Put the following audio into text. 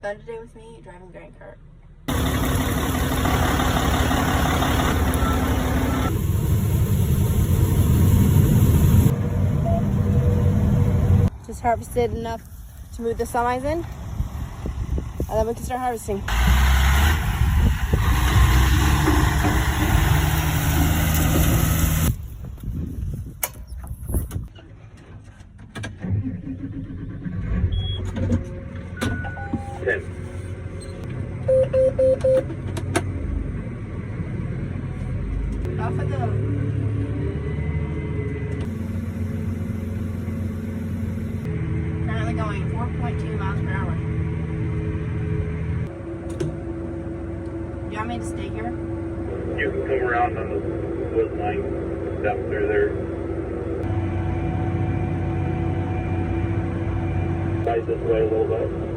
Fun today with me driving the grain cart. Just harvested enough to move the semis in, and then we can start harvesting. Off of the currently going 4.2 miles per hour. You want me to stay here? You can come around on the wood line, step through there. Slide this way a little bit.